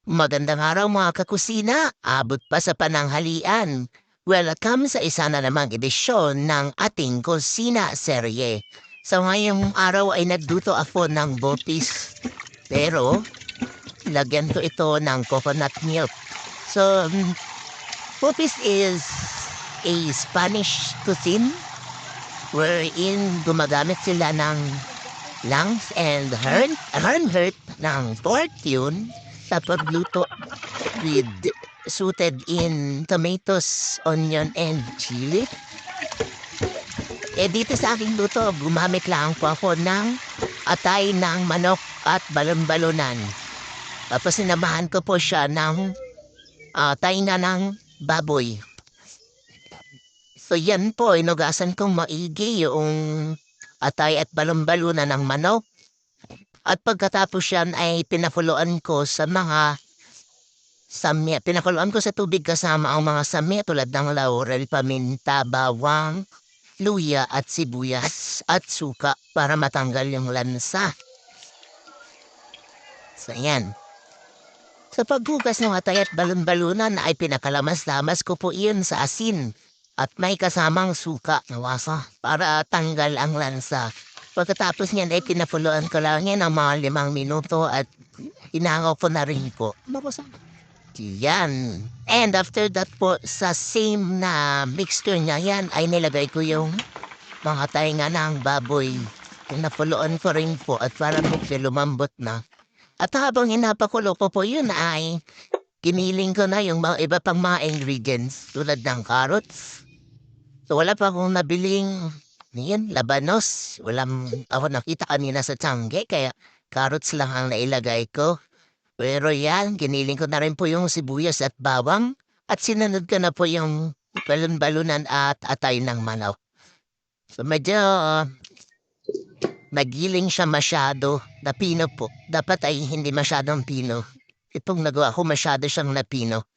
Magandang araw mga kakusina, abot pa sa pananghalian. Welcome sa isa na namang edisyon ng ating kusina serye. So ngayong araw ay nagluto ako ng botis. Pero lagyan ko ito ng coconut milk. So botis is a Spanish cuisine wherein gumagamit sila ng lungs and heart ng pork yun sa pagluto with suited in tomatoes, onion, and chili. Dito sa aking luto, gumamit lang po ako ng atay ng manok at balon-balonan. Tapos sinamahan ko po siya ng atay na ng baboy. So yan po, inugasan kong maigi yung atay at balon-balonan ng manok. At pagkatapos yan ay pinakuluan ko sa mga samya. Pinakuluan ko sa tubig kasama ang mga samya tulad ng laurel, paminta, bawang, luya at sibuyas at suka para matanggal yung lansa. So yan. Sa paghugas ng atay at balon-balunan ay pinakalamas-lamas ko po iyon sa asin at may kasamang suka na wasa para tanggal ang lansa. Pagkatapos niyan ay pinapuluan ko lang yan ng mga 5 minuto at inangaw ko na rin po. Yan. And after that po, sa same na mixture niya yan ay nilagay ko yung mga tainga ng baboy. Pinapuluan ko rin po at para medyo lumambot na. At habang inapakulo ko po yun ay giniling ko na yung mga iba pang mga ingredients tulad ng carrots. So wala pa akong nabiling labanos. Walang ako nakita kanina sa tiyangge kaya carrots lang ang nailagay ko. Pero yan, giniling ko na rin po yung sibuyas at bawang at sinunod ko na po yung balon-balunan at atay ng manok. So medyo magiling siya masyado na pino po. Dapat ay hindi masyadong pino. Itong nagawa ko masyado siyang napino.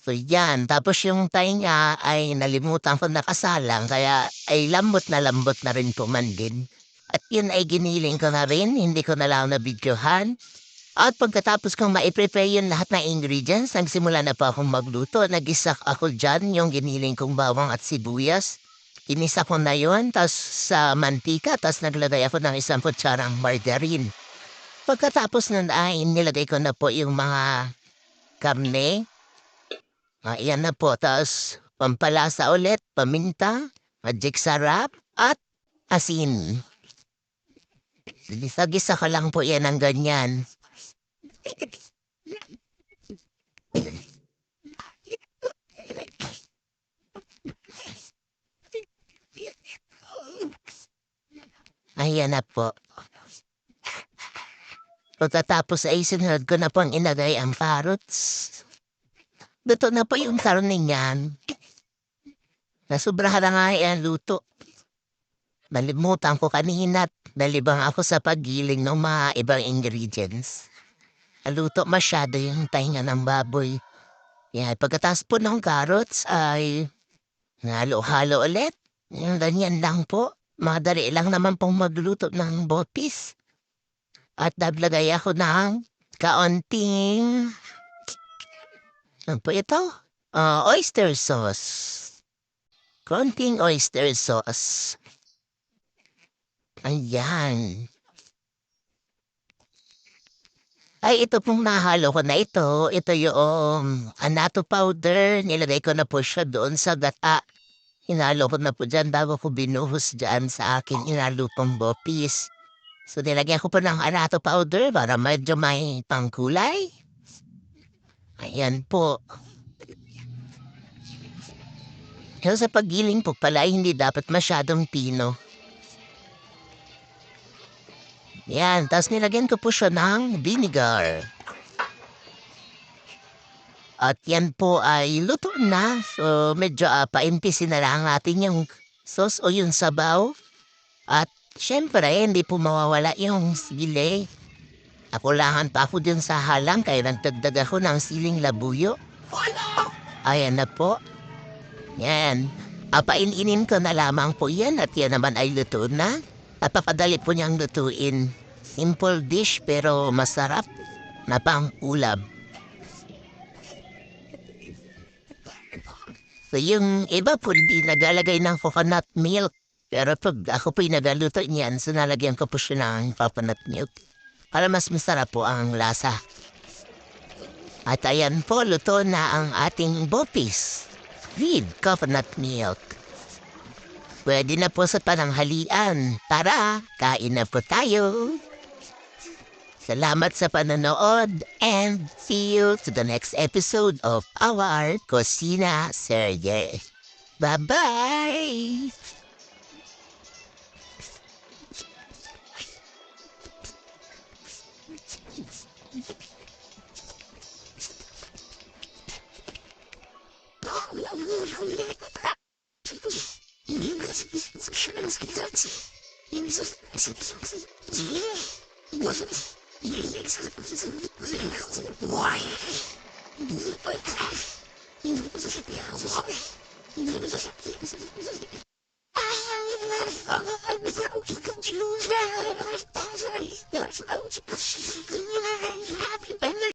So yan, tapos yung tainga ay nalimutan ko nakasalang kaya ay lambot na rin po man din. At yun ay giniling ko na rin, hindi ko na lang na-videohan. At pagkatapos kong maiprepare yun lahat ng ingredients, nagsimula na pa akong magluto. Nag-isak ako dyan yung giniling kong bawang at sibuyas. Inisa ko na yun, tas sa mantika, tas naglagay ako ng 1 kutsarang margarine. Pagkatapos nun ay nilagay ko na po yung mga karne. Ayan na po, tas pampalasa ulit, paminta, magic sarap, at asin. Gisa-gisa ka lang po yan ng ganyan. Ayan na po. Pagkatapos ay sinunod ko na pong inagay ang carrots. Luto na po yung karne niyan. Nasubrahan na nga yan luto. Nalimutan ko kanina at nalibang ako sa paggiling ng mga ibang ingredients. Luto masyado yung tainga ng baboy. Yan, pagkatapos po ng carrots ay halo-halo ulit. Yung ganyan lang po. Madali lang naman pong magluto ng botis. At naglagay ako ng kaunting ano po ito? Oyster sauce. Konting oyster sauce. Ayan. Ay, ito pong nahalo ko na ito. Ito yung anato powder. Nilagay ko na po siya doon sa gata. Hinalo ko na po dyan bago ko binuhos dyan sa aking inalupong bopis. So, nilagyan ko po ng anato powder para medyo may pangkulay. Ayan po. Kaya sa paggiling po pala, hindi dapat masyadong pino. Yan, tapos nilagyan ko po siya ng vinegar. At yan po ay luto na. So medyo paimpisin na lang natin yung sauce o yung sabaw. At syempre, hindi po mawawala yung sili. Nakulangan pa ako dun sa halang kaya nagdagdag ako ng siling labuyo. Ayan na po. Yan. Paininin ko na lamang po yan at yan naman ay luto na. Napapadali po niyang lutuin. Simple dish pero masarap na pang ulam. So yung iba po hindi naglalagay ng coconut milk. Pero pag ako po'y nagaluto niyan, so nalagyan ko po siya ng coconut milk. Para mas masarap po ang lasa. At ayan po, luto na ang ating bopis with coconut milk. Pwede na po sa pananghalian. Tara, kain na po tayo. Salamat sa panonood and see you to the next episode of our Cocina Serye. Bye-bye!